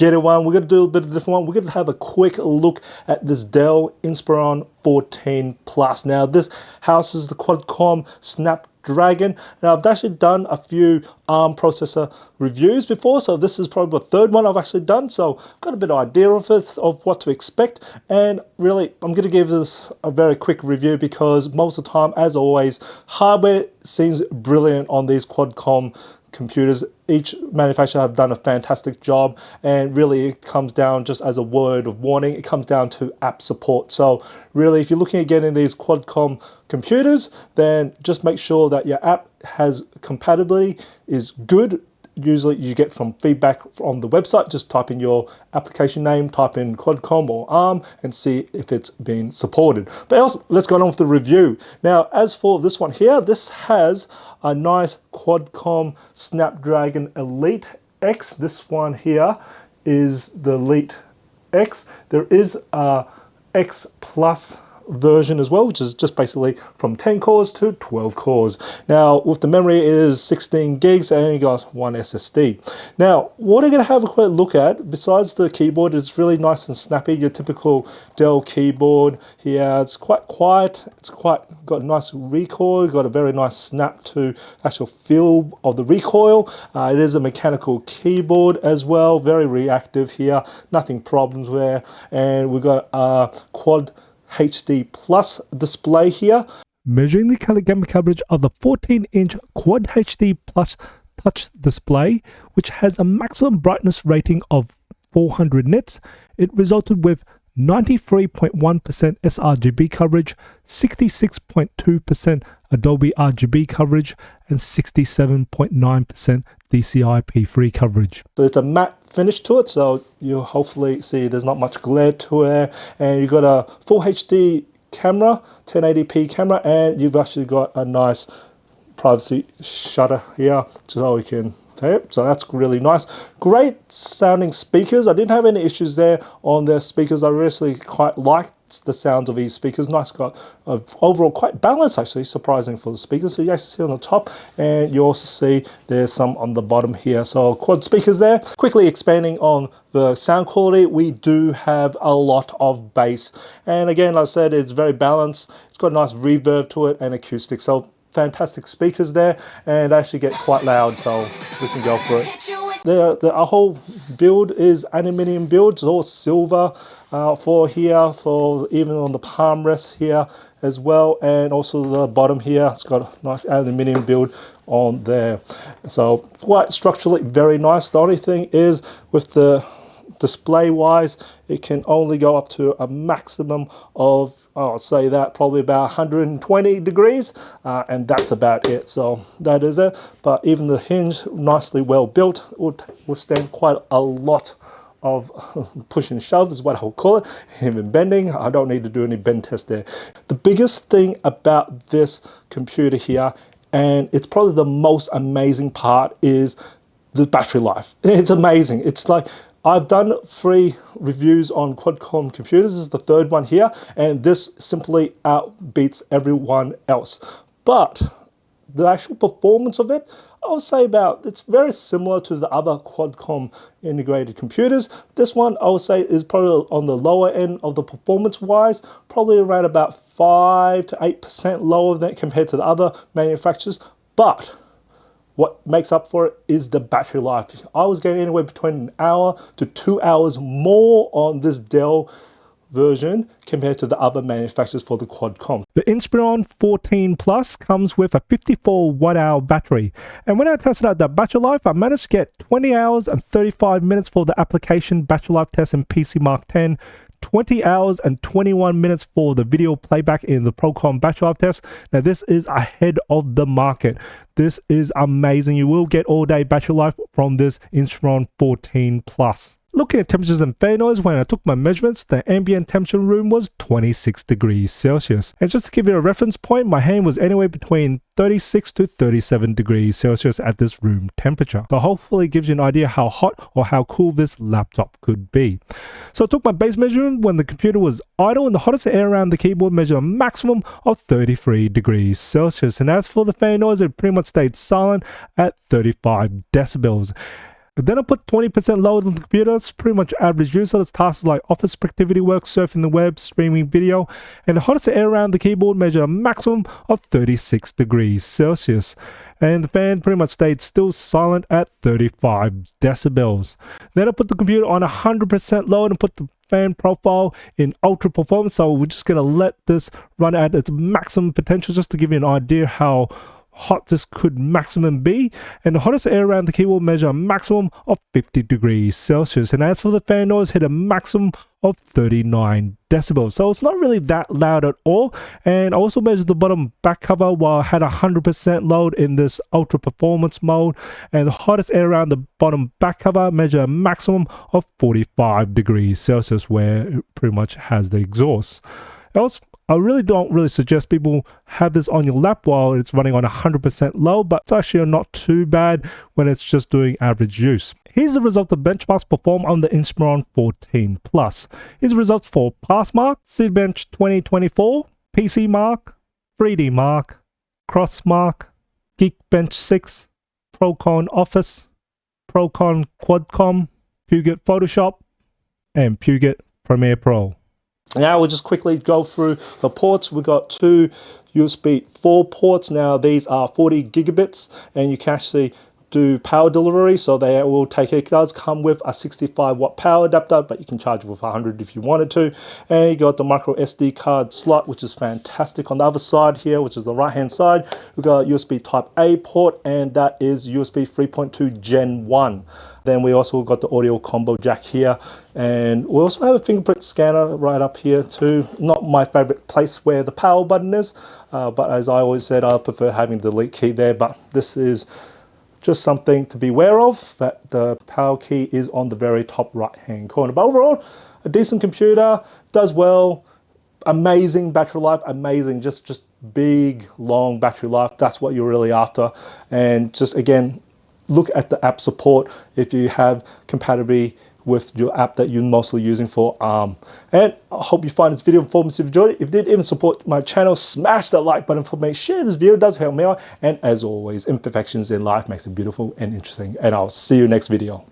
get it one. We're going to do a bit of a different one. We're going to have a quick look at this Dell Inspiron 14 Plus. Now, this houses the Qualcomm Snapdragon. Now, I've actually done a few ARM processor reviews before, so this is probably the third one I've actually done, so got a bit of idea of it, of what to expect. And really, I'm going to give this a very quick review because most of the time, as always, hardware seems brilliant on these Qualcomm computers. Each manufacturer have done a fantastic job, and really it comes down, just as a word of warning, it comes down to app support. So really, if you're looking at getting these Qualcomm computers, then just make sure that your app has compatibility is good. Usually you get from feedback from the website. Just type in your application name, type in Qualcomm or ARM, and see if it's been supported. But else, let's go on with the review. Now, as for this one here, this has a nice Qualcomm Snapdragon Elite X. This one here is the Elite X. There is a X Plus version as well, which is just basically from 10 cores to 12 cores. Now, with the memory, it is 16 gigs and you got one SSD. Now, what I'm going to have a quick look at, besides the keyboard, it's really nice and snappy, your typical Dell keyboard here. It's quite quiet, it's got a nice recoil, got a very nice snap to actual feel of the recoil. It is a mechanical keyboard as well, very reactive here, nothing problems there. And we've got a Quad HD Plus display here, measuring the color gamut coverage of the 14-inch Quad HD Plus touch display, which has a maximum brightness rating of 400 nits. It resulted with 93.1% sRGB coverage, 66.2% Adobe RGB coverage, and 67.9% DCI-P3 coverage. So it's a matte finish to it, so you'll hopefully see there's not much glare to it. And you've got a full HD camera, 1080p camera, and you've actually got a nice privacy shutter here, so you can tape. So that's really nice. Great sounding speakers. I didn't have any issues there on the speakers. I really quite liked the sounds of these speakers. Nice, got overall quite balanced, actually, surprising for the speakers. So you actually see on the top, and you also see there's some on the bottom here. So quad speakers there. Quickly expanding on the sound quality, we do have a lot of bass, and again, like I said, it's very balanced. It's got a nice reverb to it and acoustic. So fantastic speakers there, and actually get quite loud, so we can go for it. Our whole build is aluminium build. It's all silver for here, for even on the palm rest here as well, and also the bottom here, it's got a nice aluminium build on there. So quite structurally very nice. The only thing is with the display wise, it can only go up to a maximum of, I'll say that probably about 120 degrees, and that's about it. So that is it. But even the hinge, nicely well built, would withstand quite a lot of push and shove is what I would call it, even bending. I don't need to do any bend test there. The biggest thing about this computer here, and it's probably the most amazing part, is the battery life. It's amazing. It's like, I've done 3 reviews on Qualcomm computers. This is the 3rd one here, and this simply outbeats everyone else. But the actual performance of it, I would say it's very similar to the other Qualcomm integrated computers. This one, I would say, is probably on the lower end of the performance-wise, probably around about 5 to 8% lower than compared to the other manufacturers. But what makes up for it is the battery life. I was getting anywhere between an hour to 2 hours more on this Dell version compared to the other manufacturers for the Qualcomm. The Inspiron 14 Plus comes with a 54 watt-hour battery, and when I tested out that battery life, I managed to get 20 hours and 35 minutes for the application battery life test in PC Mark 10, 20 hours and 21 minutes for the video playback in the Procom battery life test. Now, this is ahead of the market. This is amazing. You will get all-day battery life from this Inspiron 14 Plus. Looking at temperatures and fan noise, when I took my measurements, the ambient temperature room was 26 degrees Celsius. And just to give you a reference point, my hand was anywhere between 36 to 37 degrees Celsius at this room temperature. So hopefully it gives you an idea how hot or how cool this laptop could be. So I took my base measurement when the computer was idle, and the hottest air around the keyboard measured a maximum of 33 degrees Celsius. And as for the fan noise, it pretty much stayed silent at 35 decibels. And then I put 20% load on the computer. It's pretty much average use. So it's tasks like office productivity work, surfing the web, streaming video. And the hottest air around the keyboard measured a maximum of 36 degrees Celsius. And the fan pretty much stayed still silent at 35 decibels. Then I put the computer on 100% load and put the fan profile in ultra performance. So we're just going to let this run at its maximum potential just to give you an idea how hot this could maximum be. And the hottest air around the keyboard measure a maximum of 50 degrees Celsius. And as for the fan noise, hit a maximum of 39 decibels. So it's not really that loud at all. And I also measured the bottom back cover while I had 100% load in this ultra performance mode. And the hottest air around the bottom back cover measure a maximum of 45 degrees Celsius, where it pretty much has the exhaust. Else, I really don't suggest people have this on your lap while it's running on 100% low, but it's actually not too bad when it's just doing average use. Here's the result of benchmarks performed on the Inspiron 14 Plus. Here's the results for Passmark, Cinebench 2024, PC Mark, 3D Mark, Crossmark, Geekbench 6, Procon Office, Procon Quadcom, Puget Photoshop, and Puget Premiere Pro. Now we'll just quickly go through the ports. We've got two USB 4 ports. Now these are 40 gigabits and you can actually do power delivery, so they will take it. Does come with a 65 watt power adapter, but you can charge it with 100 if you wanted to. And you got the micro SD card slot, which is fantastic. On the other side here, which is the right hand side, we've got a USB type A port, and that is USB 3.2 Gen 1. Then we also got the audio combo jack here, and we also have a fingerprint scanner right up here too. Not my favorite place where the power button is, but as I always said, I prefer having the delete key there, but this is just something to be aware of, that the power key is on the very top right hand corner. But overall, a decent computer, does well, amazing battery life, amazing, just big, long battery life. That's what you're really after. And just again, look at the app support if you have compatibility with your app that you're mostly using for ARM. And I hope you find this video informative. If you enjoyed it, if you did even support my channel, smash that like button for me, share this video, it does help me out. And as always, imperfections in life makes it beautiful and interesting. And I'll see you next video.